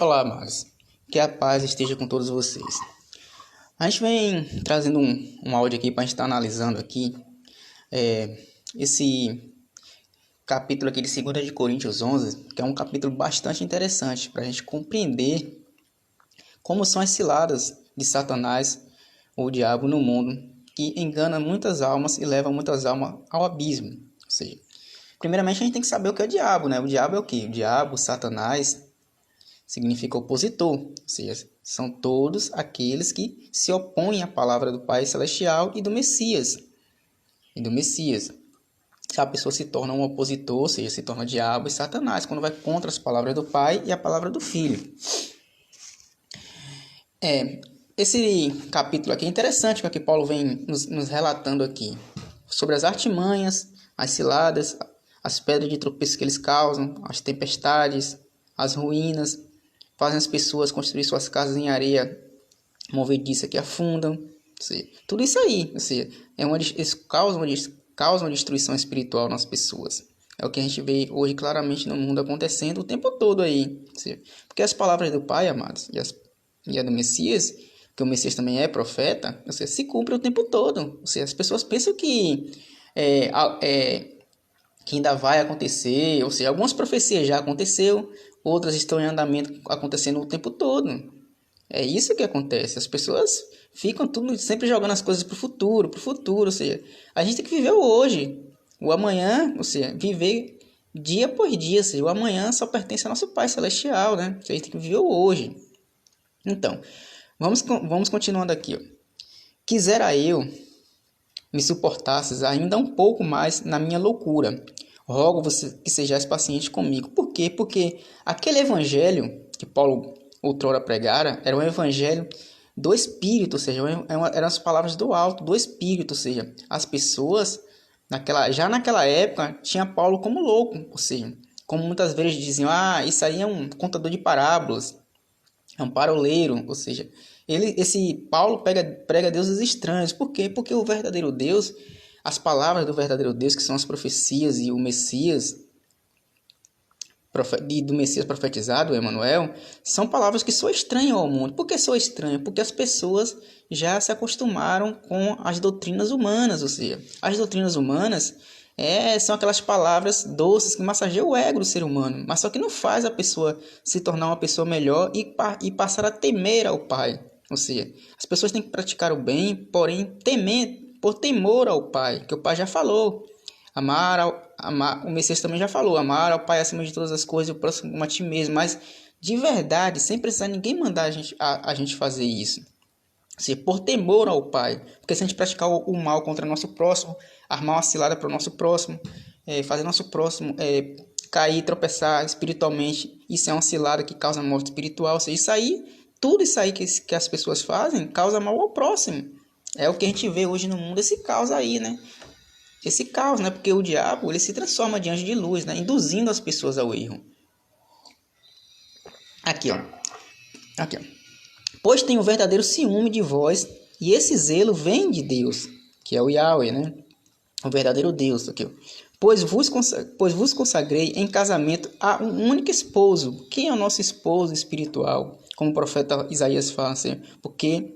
Olá, amados. Que a paz esteja com todos vocês. A gente vem trazendo um áudio aqui para a gente estar analisando aqui esse capítulo aqui de 2 de Coríntios 11, que é um capítulo bastante interessante para a gente compreender como são as ciladas de Satanás ou o diabo no mundo, que engana muitas almas e leva muitas almas ao abismo. Ou seja, primeiramente a gente tem que saber o que é o diabo, né? O diabo é o quê? O diabo, Satanás, significa opositor, ou seja, são todos aqueles que se opõem à palavra do Pai Celestial e do Messias. A pessoa se torna um opositor, ou seja, se torna diabo e Satanás, quando vai contra as palavras do Pai e a palavra do Filho. Esse capítulo aqui é interessante, porque Paulo vem nos relatando aqui sobre as artimanhas, as ciladas, as pedras de tropeço que eles causam, as tempestades, as ruínas, fazem as pessoas construir suas casas em areia movediça que afundam. Tudo isso aí, eles causam destruição espiritual nas pessoas. É o que a gente vê hoje claramente no mundo acontecendo o tempo todo aí. Porque as palavras do Pai, amados, e a do Messias, que o Messias também é profeta, se cumpre o tempo todo. As pessoas pensam que que ainda vai acontecer, ou seja, algumas profecias já aconteceu, outras estão em andamento acontecendo o tempo todo. É isso que acontece, as pessoas ficam tudo sempre jogando as coisas para o futuro, ou seja, a gente tem que viver o hoje, o amanhã, ou seja, viver dia por dia, ou seja, o amanhã só pertence ao nosso Pai Celestial, né? A gente tem que viver o hoje. Então, vamos continuando aqui, ó. Quisera eu me suportasses ainda um pouco mais na minha loucura. Rogo você que sejais paciente comigo. Por quê? Porque aquele evangelho que Paulo outrora pregara era um evangelho do Espírito, ou seja, eram as palavras do alto, do Espírito, ou seja, as pessoas já naquela época tinha Paulo como louco, ou seja, como muitas vezes diziam, isso aí é um contador de parábolas, é um paroleiro, ou seja, esse Paulo prega deuses estranhos. Por quê? Porque o verdadeiro Deus, as palavras do verdadeiro Deus, que são as profecias e o Messias, do Messias profetizado, Emanuel, são palavras que soam estranhas ao mundo. Por que soam estranhas? Porque as pessoas já se acostumaram com as doutrinas humanas, ou seja, as doutrinas humanas são aquelas palavras doces que massageiam o ego do ser humano, mas só que não faz a pessoa se tornar uma pessoa melhor e passar a temer ao Pai. Ou seja, as pessoas têm que praticar o bem, porém por temor ao Pai, que o Pai já falou. O Messias também já falou, amar ao Pai acima de todas as coisas e o próximo como a ti mesmo, mas de verdade, sem precisar ninguém mandar a gente fazer isso. Ou seja, por temor ao Pai, porque se a gente praticar o mal contra nosso próximo, armar uma cilada para o nosso próximo, fazer nosso próximo cair, tropeçar espiritualmente, isso é uma cilada que causa morte espiritual. Ou seja, tudo isso aí que as pessoas fazem causa mal ao próximo. É o que a gente vê hoje no mundo, esse caos aí, né? Esse caos, né? Porque o diabo, ele se transforma de anjo de luz, né? Induzindo as pessoas ao erro. Aqui, ó. Pois tem o verdadeiro ciúme de vós, e esse zelo vem de Deus, que é o Yahweh, né? O verdadeiro Deus, aqui, ó. Pois vos consagrei em casamento a um único esposo. Quem é o nosso esposo espiritual? Como o profeta Isaías fala assim, porque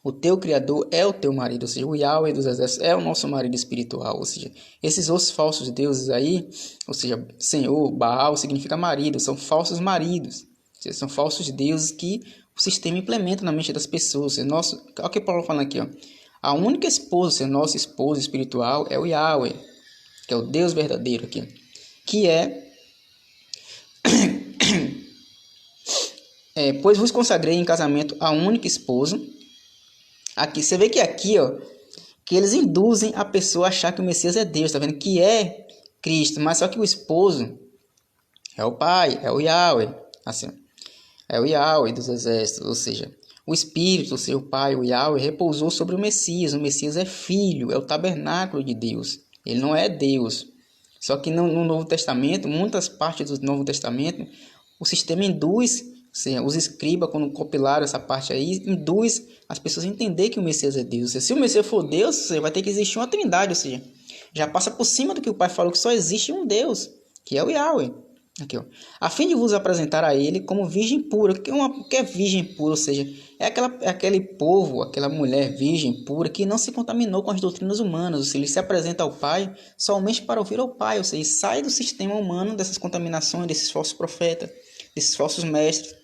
o teu Criador é o teu marido, ou seja, o Yahweh dos exércitos é o nosso marido espiritual, ou seja, esses outros falsos deuses aí, ou seja, Senhor, Baal significa marido, são falsos maridos, ou seja, são falsos deuses que o sistema implementa na mente das pessoas. Olha o que Paulo fala aqui, ó. A única esposa, nosso esposo espiritual é o Yahweh, que é o Deus verdadeiro aqui, que pois vos consagrei em casamento a um único esposo. Aqui, você vê que aqui, ó, que eles induzem a pessoa a achar que o Messias é Deus, tá vendo? Que é Cristo, mas só que o esposo é o Pai, é o Yahweh, assim, é o Yahweh dos exércitos, ou seja, o Espírito, o seu Pai, o Yahweh, repousou sobre o Messias é filho, é o tabernáculo de Deus, ele não é Deus. Só que no Novo Testamento, muitas partes do Novo Testamento, o sistema induz, os escribas, quando compilaram essa parte aí, induz as pessoas a entender que o Messias é Deus. Se o Messias for Deus, vai ter que existir uma trindade, ou seja, já passa por cima do que o Pai falou, que só existe um Deus, que é o Yahweh. Aqui, ó. A fim de vos apresentar a ele como virgem pura. O que é virgem pura? Ou seja, é aquele povo, aquela mulher virgem pura que não se contaminou com as doutrinas humanas. Ou seja, ele se apresenta ao Pai somente para ouvir ao Pai. Ou seja, sai do sistema humano dessas contaminações, desses falsos profetas, desses falsos mestres,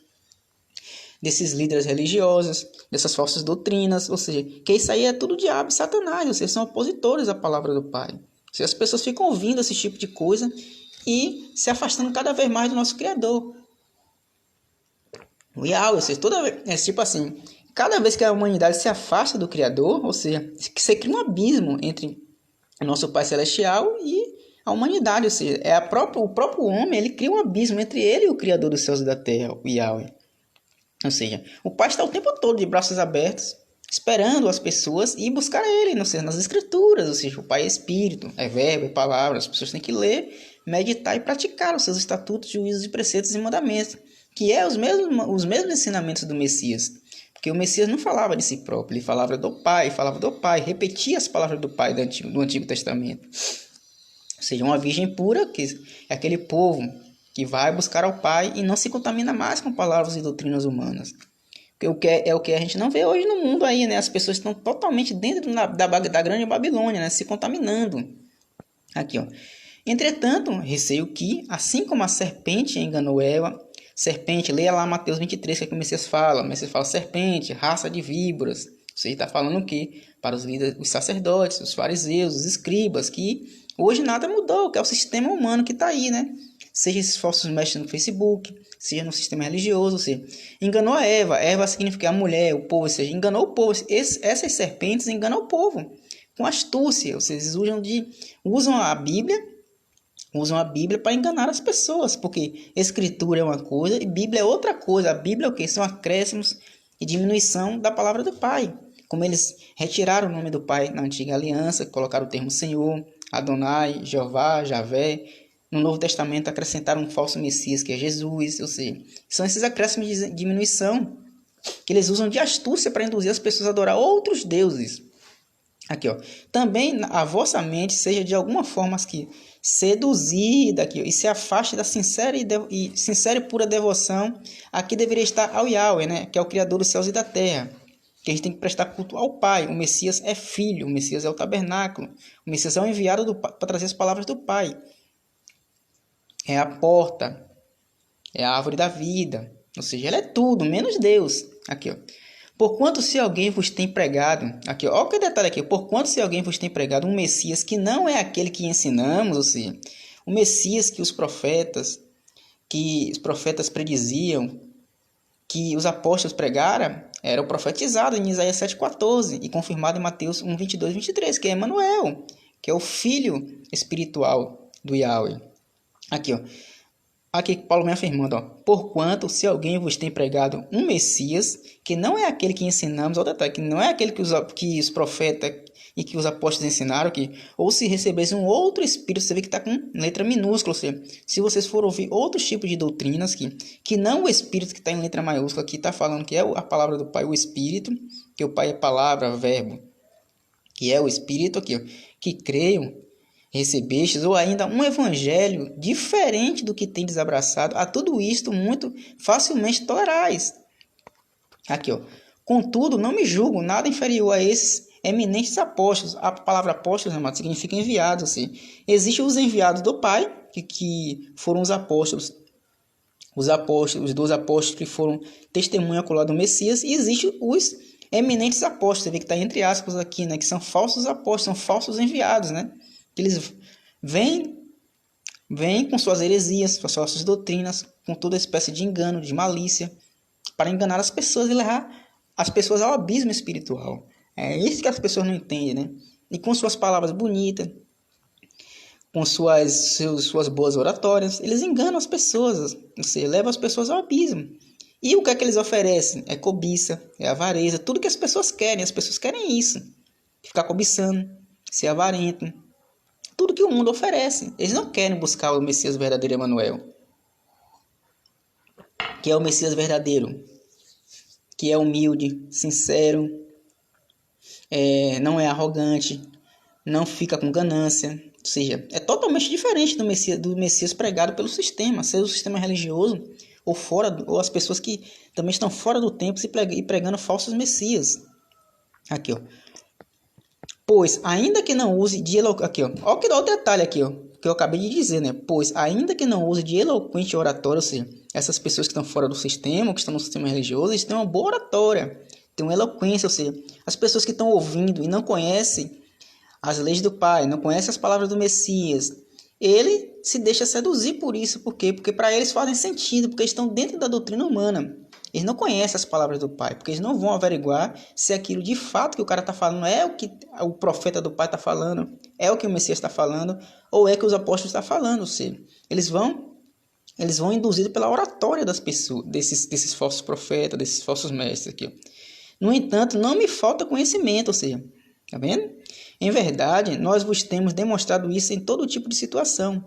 desses líderes religiosos, dessas falsas doutrinas. Ou seja, que isso aí é tudo diabo e Satanás. Ou seja, são opositores à palavra do Pai. Ou seja, as pessoas ficam ouvindo esse tipo de coisa e se afastando cada vez mais do nosso Criador. O Yahweh, ou seja, toda vez, tipo assim, cada vez que a humanidade se afasta do Criador, ou seja, você cria um abismo entre o nosso Pai Celestial e a humanidade, ou seja, o próprio homem, ele cria um abismo entre ele e o Criador dos céus e da terra, o Yahweh. Ou seja, o Pai está o tempo todo de braços abertos, esperando as pessoas ir buscar ele, não sei, nas Escrituras, ou seja, o Pai é Espírito, é verbo, é palavra, as pessoas têm que ler, meditar e praticar os seus estatutos, juízos, preceitos e mandamentos, que é os mesmos ensinamentos do Messias. Porque o Messias não falava de si próprio, ele falava do Pai, repetia as palavras do Pai do Antigo Testamento. Ou seja, uma virgem pura, que é aquele povo que vai buscar ao Pai e não se contamina mais com palavras e doutrinas humanas. Porque é o que a gente não vê hoje no mundo aí, né? As pessoas estão totalmente dentro da grande Babilônia, né? Se contaminando. Aqui, ó. Entretanto, receio que, assim como a serpente enganou Eva, serpente, leia lá Mateus 23, que é que o Messias fala. O Messias fala serpente, raça de víboras. Você está falando o quê? Para os líderes, os sacerdotes, os fariseus, os escribas, que hoje nada mudou, que é o sistema humano que está aí, né? Seja esses falsos mestres no Facebook, seja no sistema religioso, ou seja, enganou a Eva. Eva significa a mulher, o povo, ou seja, enganou o povo. Essas serpentes enganam o povo com astúcia, ou seja, usam a Bíblia para enganar as pessoas, porque Escritura é uma coisa e Bíblia é outra coisa. A Bíblia é o que? São acréscimos e diminuição da palavra do Pai. Como eles retiraram o nome do Pai na Antiga Aliança, colocaram o termo Senhor, Adonai, Jeová, Javé. No Novo Testamento acrescentaram um falso Messias, que é Jesus. Ou seja, são esses acréscimos de diminuição que eles usam de astúcia para induzir as pessoas a adorar outros deuses. Aqui, ó. Também a vossa mente seja de alguma forma aqui seduzida aqui, ó, e se afaste da sincera e pura devoção a que deveria estar ao Yahweh, né? Que é o Criador dos céus e da terra. Que a gente tem que prestar culto ao Pai. O Messias é filho, o Messias é o tabernáculo, o Messias é o enviado para trazer as palavras do Pai. É a porta, é a árvore da vida, ou seja, ele é tudo, menos Deus. Aqui, ó. Porquanto se alguém vos tem pregado, aqui, ó, olha que detalhe aqui, porquanto se alguém vos tem pregado um Messias que não é aquele que ensinamos, ou seja, o Messias que os profetas prediziam, que os apóstolos pregaram, era o profetizado em Isaías 7,14 e confirmado em Mateus 1, 22, 23, que é Emanuel, que é o filho espiritual do Yahweh. Aqui, ó. Aqui Paulo vem afirmando, ó, porquanto se alguém vos tem pregado um Messias, que não é aquele que ensinamos, ó, detalhe, que não é aquele que os profetas e que os apóstolos ensinaram, ou se recebesse um outro espírito, você vê que está com letra minúscula, ou seja, se vocês forem ouvir outros tipos de doutrinas, que não o espírito que está em letra maiúscula, aqui está falando que é a palavra do Pai, o espírito, que o Pai é palavra, verbo, que é o espírito aqui, ó, que creiam, recebestes, ou ainda um evangelho diferente do que tendes abraçado, a tudo isto muito facilmente tolerais. Aqui, ó. Contudo, não me julgo nada inferior a esses eminentes apóstolos. A palavra apóstolos, amado, significa enviados. Assim. Existem os enviados do Pai, que foram os apóstolos, os 12 apóstolos que foram testemunha ocular do Messias, e existem os eminentes apóstolos, você vê que está entre aspas aqui, né, que são falsos apóstolos, são falsos enviados, né? Eles vêm com suas heresias, com suas doutrinas, com toda espécie de engano, de malícia, para enganar as pessoas e levar as pessoas ao abismo espiritual. É isso que as pessoas não entendem, né? E com suas palavras bonitas, com suas boas oratórias, eles enganam as pessoas, você leva as pessoas ao abismo. E o que é que eles oferecem? É cobiça, é avareza, tudo que as pessoas querem isso. Ficar cobiçando, ser avarento. Tudo que o mundo oferece. Eles não querem buscar o Messias verdadeiro, Emanuel, que é o Messias verdadeiro, que é humilde, sincero, não é arrogante, não fica com ganância, ou seja, é totalmente totalmente diferente do Messias pregado pelo sistema, seja o sistema religioso ou ou as pessoas que também estão fora do templo e pregando falsos messias. Aqui, ó. Pois, ainda que não use de eloquente... Aqui, ó. Olha que dá o detalhe aqui, ó, que eu acabei de dizer, né? Pois, ainda que não use de eloquente oratória, ou seja, essas pessoas que estão fora do sistema, que estão no sistema religioso, eles têm uma boa oratória, têm uma eloquência, ou seja, as pessoas que estão ouvindo e não conhecem as leis do Pai, não conhecem as palavras do Messias, ele se deixa seduzir por isso. Por quê? Porque para eles fazem sentido, porque eles estão dentro da doutrina humana. Eles não conhecem as palavras do Pai, porque eles não vão averiguar se aquilo de fato que o cara está falando é o que o profeta do Pai está falando, é o que o Messias está falando, ou é que os apóstolos estão falando. Ou seja, eles vão induzidos pela oratória das pessoas, desses falsos profetas, desses falsos mestres aqui. No entanto, não me falta conhecimento, ou seja, tá vendo? Em verdade, nós vos temos demonstrado isso em todo tipo de situação.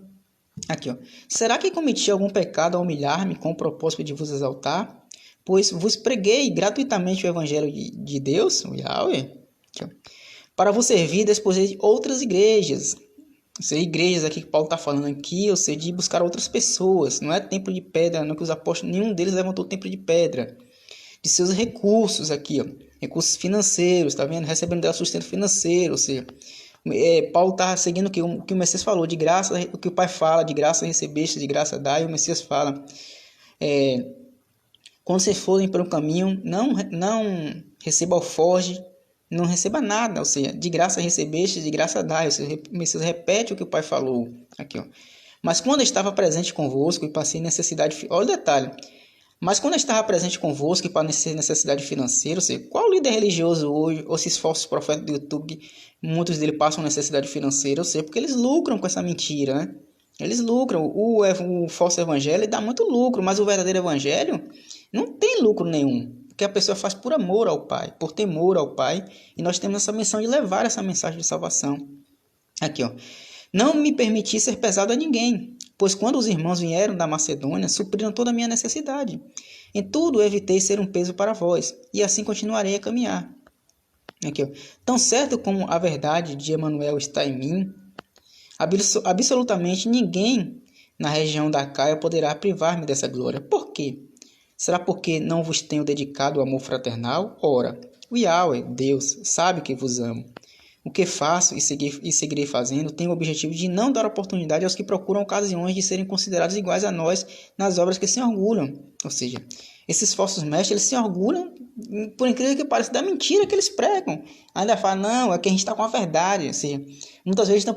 Aqui, ó. Será que cometi algum pecado ao humilhar-me com o propósito de vos exaltar? Pois vos preguei gratuitamente o evangelho de Deus, o Yahweh, para vos servir depois de outras igrejas. Ou seja, igrejas aqui que Paulo está falando aqui, ou seja, de buscar outras pessoas. Não é templo de pedra, não, que os apóstolos, nenhum deles levantou templo de pedra. De seus recursos aqui, ó, recursos financeiros, tá vendo? Recebendo dela sustento financeiro, ou seja, Paulo está seguindo o que o Messias falou, de graça, o que o Pai fala, de graça recebeste, de graça dá, e o Messias fala, quando vocês forem pelo caminho, não receba alforje, não receba nada, ou seja, de graça recebeste, de graça dá, ou seja, o Messias repete o que o Pai falou, aqui, ó. Mas quando eu estava presente convosco e passei necessidade, olha o detalhe, mas quando eu estava presente convosco e para necessidade financeira, ou seja, qual líder religioso hoje, ou esses falsos profetas do YouTube, muitos deles passam necessidade financeira, ou seja, porque eles lucram com essa mentira, né? Eles lucram, o falso evangelho dá muito lucro, mas o verdadeiro evangelho não tem lucro nenhum, porque a pessoa faz por amor ao Pai, por temor ao Pai, e nós temos essa missão de levar essa mensagem de salvação. Aqui, ó. Não me permiti ser pesado a ninguém, pois quando os irmãos vieram da Macedônia, supriram toda a minha necessidade. Em tudo evitei ser um peso para vós, e assim continuarei a caminhar. Aqui, ó. Tão certo como a verdade de Emanuel está em mim, absolutamente ninguém na região da Caia poderá privar-me dessa glória. Por quê? Será porque não vos tenho dedicado o amor fraternal? Ora, o Yahweh, Deus, sabe que vos amo. O que faço e seguirei fazendo tem o objetivo de não dar oportunidade aos que procuram ocasiões de serem considerados iguais a nós nas obras que se orgulham. Ou seja, esses falsos mestres, eles se orgulham, por incrível que pareça, da mentira que eles pregam. Ainda falam, não, é que a gente está com a verdade. Ou seja, muitas vezes estão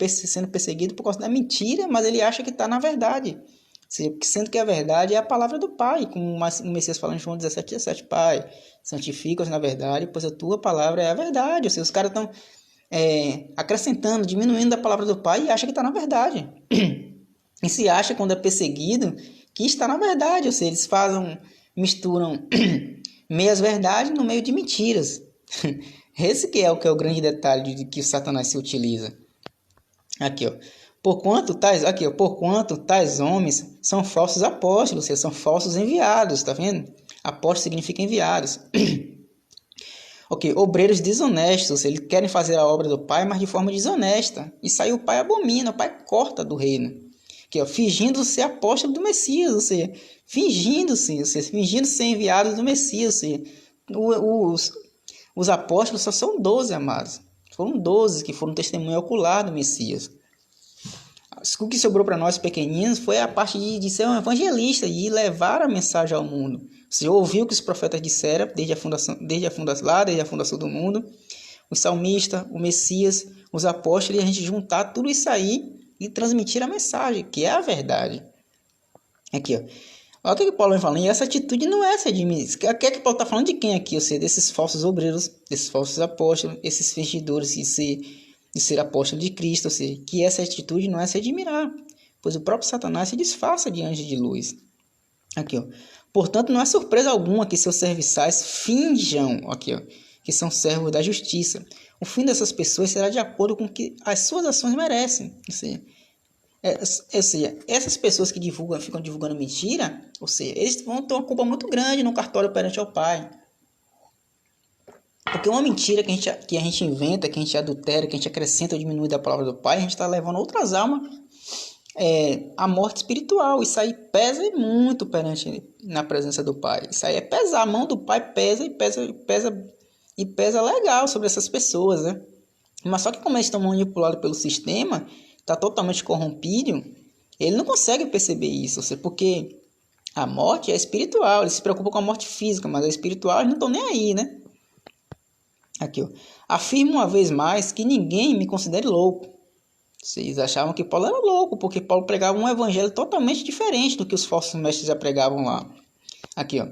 sendo perseguidos por causa da mentira, mas ele acha que está na verdade. Ou seja, sendo que a verdade é a palavra do Pai, como o Messias fala em João 17:17, Pai, santifica-os na verdade, pois a tua palavra é a verdade. Ou seja, os caras estão acrescentando, diminuindo a palavra do Pai e acha que está na verdade. E se acha, quando é perseguido, que está na verdade. Ou seja, eles misturam meias verdades no meio de mentiras. Esse que é o grande detalhe de que o Satanás se utiliza. Aqui, ó. Porquanto tais homens são falsos apóstolos, ou seja, são falsos enviados, tá vendo? Apóstolo significa enviados. Ok, obreiros desonestos, eles querem fazer a obra do Pai, mas de forma desonesta. Isso aí o Pai abomina, o Pai corta do reino. Aqui, ó, fingindo ser apóstolo do Messias, ou seja, fingindo ser enviados do Messias. Ou seja, os apóstolos só são 12, amados. Foram 12 que foram testemunho ocular do Messias. O que sobrou para nós pequeninos foi a parte de ser um evangelista e levar a mensagem ao mundo. Você ouviu o que os profetas disseram desde a fundação do mundo, o salmista, o Messias, os apóstolos, e a gente juntar tudo isso aí e transmitir a mensagem, que é a verdade. Aqui, ó. Olha o que Paulo vai falando, e essa atitude não é essa de mim. O que é que Paulo está falando de quem aqui? Ou seja, desses falsos obreiros, desses falsos apóstolos, esses fingidores de ser apóstolo de Cristo, ou seja, que essa atitude não é se admirar, pois o próprio Satanás se disfarça de anjo de luz. Aqui, ó. Portanto, não é surpresa alguma que seus serviçais finjam, aqui, ó, que são servos da justiça. O fim dessas pessoas será de acordo com o que as suas ações merecem. Ou seja, essas pessoas que ficam divulgando mentira, ou seja, eles vão ter uma culpa muito grande no cartório perante ao Pai. Porque uma mentira que a gente inventa, que a gente adultera, que a gente acrescenta ou diminui da palavra do Pai, a gente está levando outras almas à morte espiritual. Isso aí pesa muito perante na presença do Pai. Isso aí é pesar. A mão do Pai pesa e pesa legal sobre essas pessoas, né? Mas só que como eles estão manipulados pelo sistema, está totalmente corrompido, ele não consegue perceber isso. Ou seja, porque a morte é espiritual, eles se preocupam com a morte física, mas a espiritual eles não estão nem aí, né? Aqui, ó. Afirmo uma vez mais que ninguém me considere louco. Vocês achavam que Paulo era louco, porque Paulo pregava um evangelho totalmente diferente do que os falsos mestres já pregavam lá. Aqui, ó.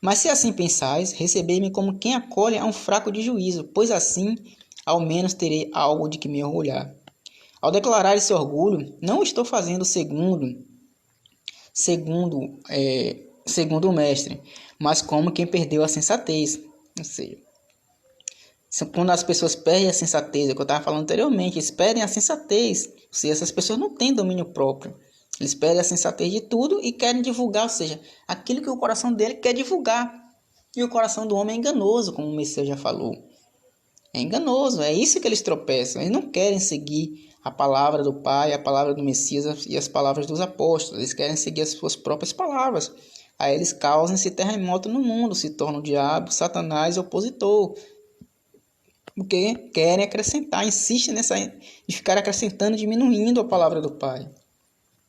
Mas se assim pensais, recebei-me como quem acolhe a um fraco de juízo, pois assim, ao menos terei algo de que me orgulhar. Ao declarar esse orgulho, não estou fazendo segundo o mestre, mas como quem perdeu a sensatez. Ou seja, quando as pessoas perdem a sensatez, é o que eu estava falando anteriormente, eles perdem a sensatez. Ou seja, essas pessoas não têm domínio próprio. Eles perdem a sensatez de tudo e querem divulgar, ou seja, aquilo que o coração dele quer divulgar. E o coração do homem é enganoso, como o Messias já falou. É enganoso, é isso que eles tropeçam. Eles não querem seguir a palavra do Pai, a palavra do Messias e as palavras dos apóstolos. Eles querem seguir as suas próprias palavras. Aí eles causam esse terremoto no mundo, se tornam o diabo, Satanás, opositor. Porque querem acrescentar, insistem de ficar acrescentando, diminuindo a palavra do Pai.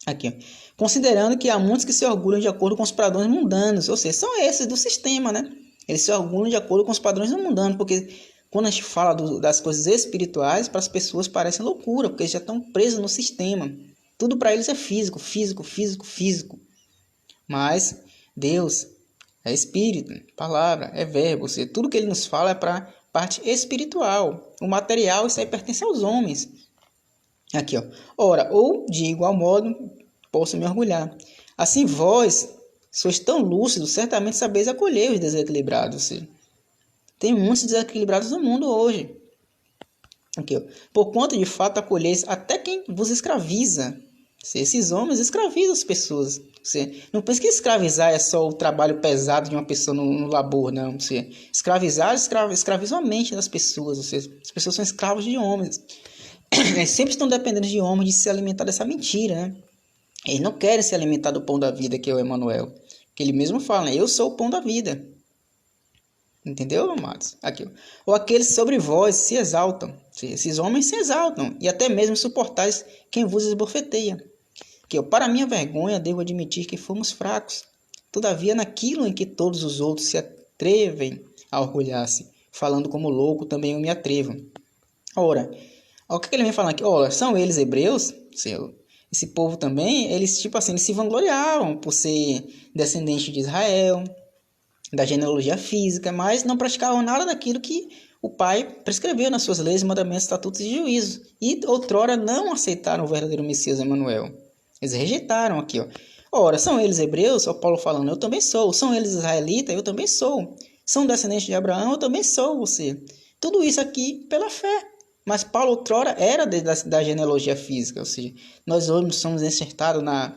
Aqui, ó. Considerando que há muitos que se orgulham de acordo com os padrões mundanos, ou seja, são esses do sistema, né? Eles se orgulham de acordo com os padrões mundanos, porque quando a gente fala das coisas espirituais, para as pessoas parece loucura, porque eles já estão presos no sistema. Tudo para eles é físico, físico, físico, físico. Mas Deus é espírito, palavra, é verbo, ou seja, tudo que ele nos fala é para parte espiritual. O material, isso aí pertence aos homens. Aqui, ó. Ora, ou de igual modo, posso me orgulhar. Assim vós sois tão lúcidos, certamente sabeis acolher os desequilibrados. Ou seja, tem muitos desequilibrados no mundo hoje. Aqui, ó. Por quanto de fato acolheis até quem vos escraviza. Esses homens escravizam as pessoas. Você não pensa que escravizar é só o trabalho pesado de uma pessoa no labor, não. Você escravizam a mente das pessoas. As pessoas são escravos de homens. Eles sempre estão dependendo de homens de se alimentar dessa mentira, né? Eles não querem se alimentar do pão da vida, que é o Emmanuel. Que ele mesmo fala, né? Eu sou o pão da vida. Entendeu, amados? Aqui, ó. Ou aqueles sobre vós se exaltam. Esses homens se exaltam. E até mesmo suportais quem vos esbofeteia. Que para minha vergonha devo admitir que fomos fracos. Todavia, naquilo em que todos os outros se atrevem a orgulhar-se, falando como louco, também eu me atrevo. Ora, o que ele vem falando aqui? Ora, são eles hebreus? Esse povo também, eles tipo assim, eles se vangloriavam por ser descendente de Israel, da genealogia física, mas não praticavam nada daquilo que o Pai prescreveu nas suas leis, mandamentos, estatutos e juízos. E outrora não aceitaram o verdadeiro Messias Emmanuel. Eles rejeitaram aqui, ó. Ora, são eles hebreus? Ó, Paulo falando, eu também sou. São eles israelitas? Eu também sou. São descendentes de Abraão? Eu também sou você. Tudo isso aqui pela fé. Mas Paulo outrora era da genealogia física, ou seja, nós hoje somos enxertados na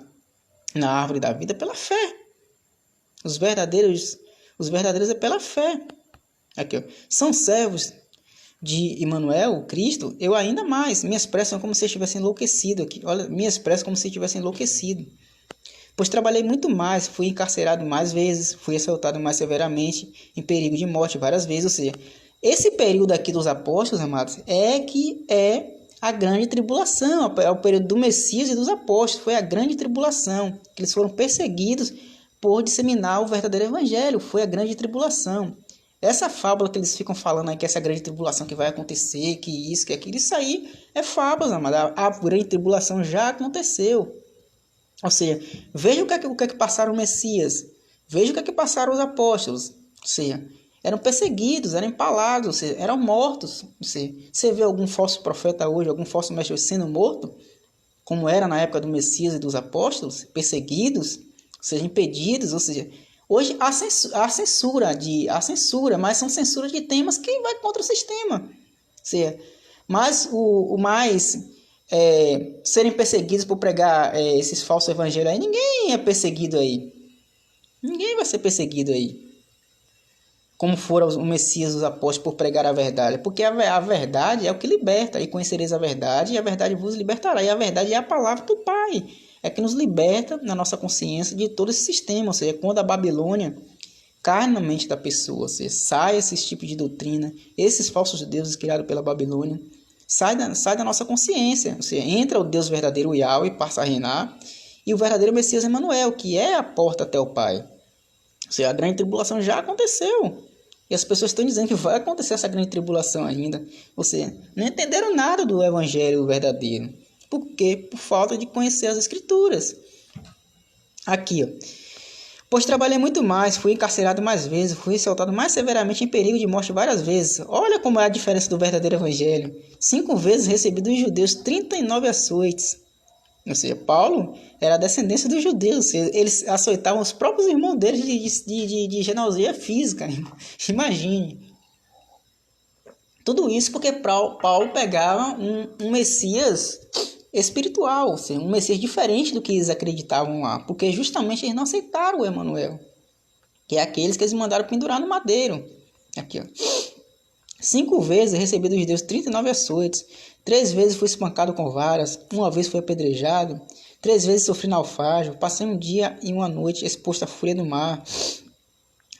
árvore da vida pela fé. Os verdadeiros é pela fé. Aqui, ó. São servos de Emmanuel, Cristo, eu ainda mais. Me expressam como se estivesse enlouquecido aqui. Olha, me expresso como se estivesse enlouquecido. Pois trabalhei muito mais, fui encarcerado mais vezes, fui assaltado mais severamente, em perigo de morte várias vezes. Ou seja, esse período aqui dos apóstolos, amados, é a grande tribulação, é o período do Messias e dos apóstolos, foi a grande tribulação, que eles foram perseguidos por disseminar o verdadeiro evangelho, foi a grande tribulação. Essa fábula que eles ficam falando aí, que essa grande tribulação que vai acontecer, que isso, que aquilo, isso aí é fábula, amado. A grande tribulação já aconteceu. Ou seja, veja o que é que passaram o Messias, veja o que é que passaram os apóstolos. Ou seja, eram perseguidos, eram empalados, ou seja, eram mortos. Você vê algum falso profeta hoje, algum falso mestre sendo morto, como era na época do Messias e dos apóstolos, perseguidos, ou seja, impedidos, ou seja, hoje há censura, mas são censuras de temas que vai contra o sistema. Ou seja, mas o mais serem perseguidos por pregar esses falsos evangelhos aí, ninguém é perseguido aí. Ninguém vai ser perseguido aí. como fora o Messias dos apóstolos por pregar a verdade? Porque a verdade é o que liberta, e conhecereis a verdade, e a verdade vos libertará. E a verdade é a palavra do Pai, é que nos liberta na nossa consciência de todo esse sistema. Ou seja, quando a Babilônia cai na mente da pessoa, ou seja, sai esse tipo de doutrina, esses falsos deuses criados pela Babilônia, sai da nossa consciência. Ou seja, entra o Deus verdadeiro, o Yahweh, e passa a reinar, e o verdadeiro Messias Emanuel, que é a porta até o Pai. Ou seja, a grande tribulação já aconteceu. E as pessoas estão dizendo que vai acontecer essa grande tribulação ainda. Ou seja, não entenderam nada do evangelho verdadeiro. Por quê? Por falta de conhecer as escrituras. Aqui, ó. Pois trabalhei muito mais, fui encarcerado mais vezes, fui soltado mais severamente em perigo de morte várias vezes. Olha como é a diferença do verdadeiro evangelho. 5 vezes recebi dos judeus 39 açoites. Ou seja, Paulo era a descendência dos judeus. Eles açoitavam os próprios irmãos deles de genealogia física. Imagine. Tudo isso porque Paulo pegava um Messias espiritual, ou seja, um Messias diferente do que eles acreditavam lá. Porque justamente eles não aceitaram o Emanuel, que é aqueles que eles mandaram pendurar no madeiro. Aqui, ó. 5 vezes recebi dos judeus 39 açoites. 3 vezes fui espancado com varas, 1 vez fui apedrejado, 3 vezes sofri naufrágio, passei 1 dia e 1 noite exposto à fúria do mar.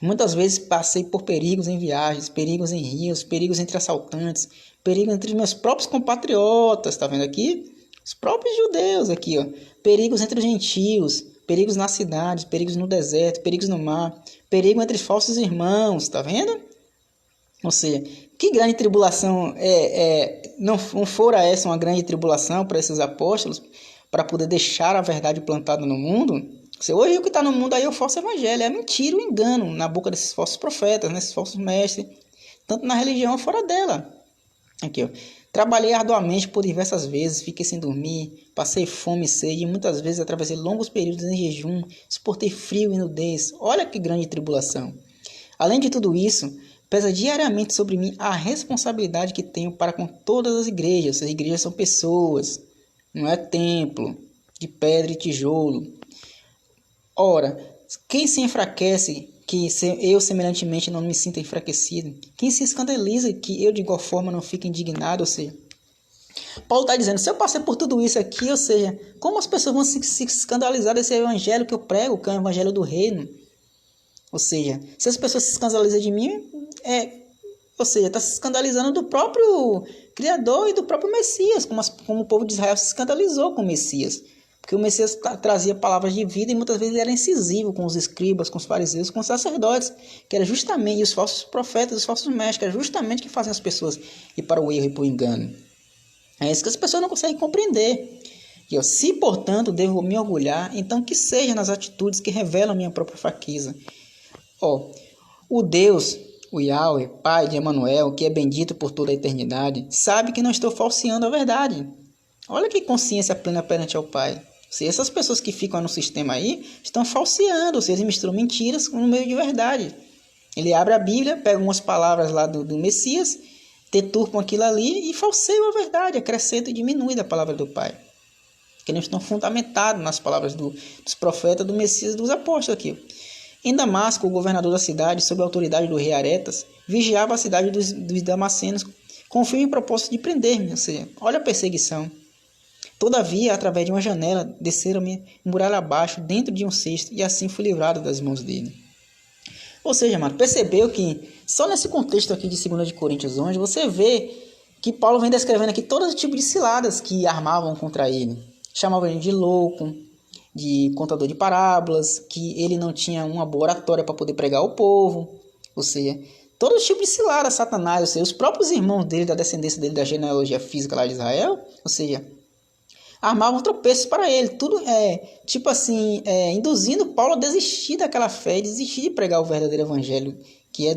Muitas vezes passei por perigos em viagens, perigos em rios, perigos entre assaltantes, perigos entre meus próprios compatriotas, tá vendo aqui? Os próprios judeus aqui, ó. Perigos entre os gentios, perigos nas cidades, perigos no deserto, perigos no mar, perigo entre falsos irmãos, tá vendo? Ou seja, que grande tribulação não fora essa uma grande tribulação para esses apóstolos, para poder deixar a verdade plantada no mundo? Ou seja, hoje o que está no mundo aí é o falso evangelho, é a mentira, o engano na boca desses falsos profetas, nesses falsos mestres, tanto na religião fora dela. Aqui, ó. Trabalhei arduamente por diversas vezes, fiquei sem dormir, passei fome e sede, e muitas vezes atravessei longos períodos em jejum, suportei frio e nudez. Olha que grande tribulação. Além de tudo isso, pesa diariamente sobre mim a responsabilidade que tenho para com todas as igrejas. As igrejas são pessoas, não é templo de pedra e tijolo. Ora, quem se enfraquece, que eu semelhantemente não me sinta enfraquecido? Quem se escandaliza, que eu de igual forma não fique indignado? Ou seja, Paulo está dizendo, se eu passei por tudo isso aqui, ou seja, como as pessoas vão se escandalizar desse evangelho que eu prego, que é o evangelho do reino? Ou seja, se as pessoas se escandalizam de mim, ou seja, está se escandalizando do próprio Criador e do próprio Messias, como o povo de Israel se escandalizou com o Messias. Porque o Messias trazia palavras de vida e muitas vezes era incisivo com os escribas, com os fariseus, com os sacerdotes, que era justamente, e os falsos profetas, os falsos mestres, que era justamente que fazem as pessoas ir para o erro e para o engano. É isso que as pessoas não conseguem compreender. E se, portanto, devo me orgulhar, então que seja nas atitudes que revelam minha própria fraqueza. O Deus, o Yahweh, Pai de Emanuel, que é bendito por toda a eternidade, sabe que não estou falseando a verdade. Olha que consciência plena perante ao Pai. Se essas pessoas que ficam no sistema aí estão falseando, ou seja, eles misturam mentiras no meio de verdade. Ele abre a Bíblia, pega umas palavras lá do Messias, deturpam aquilo ali e falseiam a verdade, acrescentam e diminuem da palavra do Pai. Porque não estão fundamentados nas palavras dos profetas, do Messias e dos apóstolos aqui. Em Damasco, o governador da cidade, sob a autoridade do rei Aretas, vigiava a cidade dos damascenos com o firme propósito de prender-me, ou seja, olha a perseguição. Todavia, através de uma janela, desceram-me muralha abaixo, dentro de um cesto, e assim fui livrado das mãos dele. Ou seja, mano, percebeu que só nesse contexto aqui de 2 de Coríntios 11, você vê que Paulo vem descrevendo aqui todo o tipo de ciladas que armavam contra ele. Chamavam ele de louco, de contador de parábolas, que ele não tinha uma boa oratória para poder pregar ao povo. Ou seja, todo tipo de cilada, Satanás, ou seja, os próprios irmãos dele, da descendência dele, da genealogia física lá de Israel, ou seja, armavam tropeços para ele, tudo induzindo Paulo a desistir daquela fé, desistir de pregar o verdadeiro evangelho que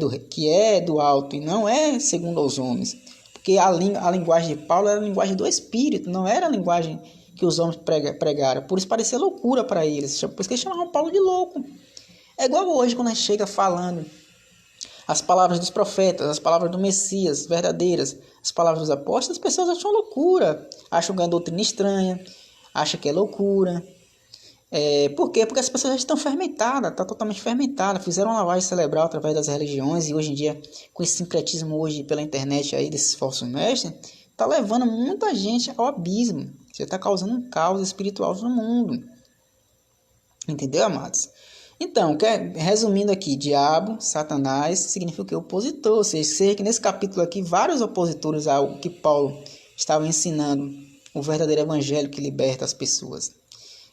é do alto e não é segundo aos homens, porque a linguagem de Paulo era a linguagem do Espírito, não era a linguagem que os homens pregaram, por isso parecia loucura para eles, por isso que eles chamavam Paulo de louco. É igual hoje quando a gente chega falando as palavras dos profetas, as palavras do Messias verdadeiras, as palavras dos apóstolos, as pessoas acham loucura, acham que é doutrina estranha, acham que é loucura. Por quê? Porque as pessoas já estão fermentadas, está totalmente fermentada, fizeram uma lavagem cerebral através das religiões, e hoje em dia, com esse sincretismo hoje pela internet aí, desses falsos mestres, está levando muita gente ao abismo. Você está causando um caos espiritual no mundo. Entendeu, amados? Então, resumindo aqui, diabo, Satanás, significa o que? Opositor. Ou seja, que nesse capítulo aqui, vários opositores ao que Paulo estava ensinando, o verdadeiro evangelho que liberta as pessoas.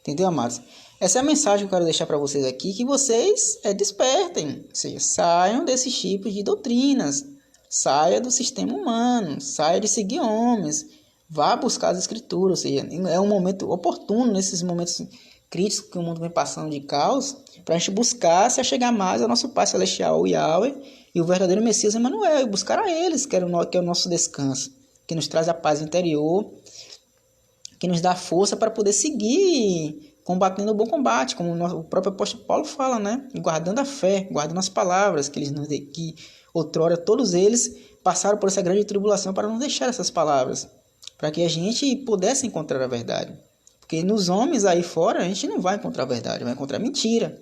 Entendeu, amados? Essa é a mensagem que eu quero deixar para vocês aqui, que vocês despertem, ou seja, saiam desses tipos de doutrinas, saia do sistema humano, saia de seguir homens, vá buscar as escrituras, ou seja, é um momento oportuno, nesses momentos críticos que o mundo vem passando de caos, para a gente buscar se achegar mais ao nosso Pai Celestial, o Yahweh, e o verdadeiro Messias Emmanuel, e buscar a eles, que é o nosso descanso, que nos traz a paz interior, que nos dá força para poder seguir combatendo o bom combate, como o próprio apóstolo Paulo fala, né? Guardando a fé, guardando as palavras que outrora todos eles passaram por essa grande tribulação para não deixar essas palavras, para que a gente pudesse encontrar a verdade. Porque nos homens aí fora a gente não vai encontrar a verdade, vai encontrar mentira.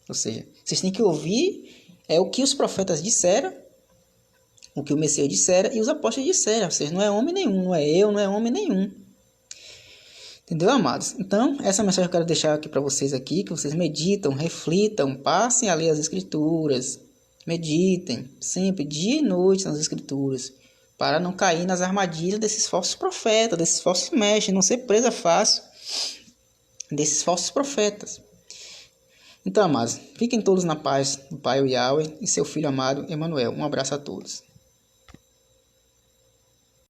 Ou seja, vocês têm que ouvir o que os profetas disseram, o que o Messias dissera e os apóstolos disseram. Ou seja, não é homem nenhum, não é eu, não é homem nenhum. Entendeu, amados? Então, essa mensagem que eu quero deixar aqui para vocês aqui, que vocês meditam, reflitam, passem a ler as escrituras, meditem sempre, dia e noite nas escrituras, para não cair nas armadilhas desses falsos profetas, desses falsos mestres, não ser presa fácil desses falsos profetas. Então, amados, fiquem todos na paz do Pai, o Yahweh, e seu Filho amado, Emmanuel. Um abraço a todos.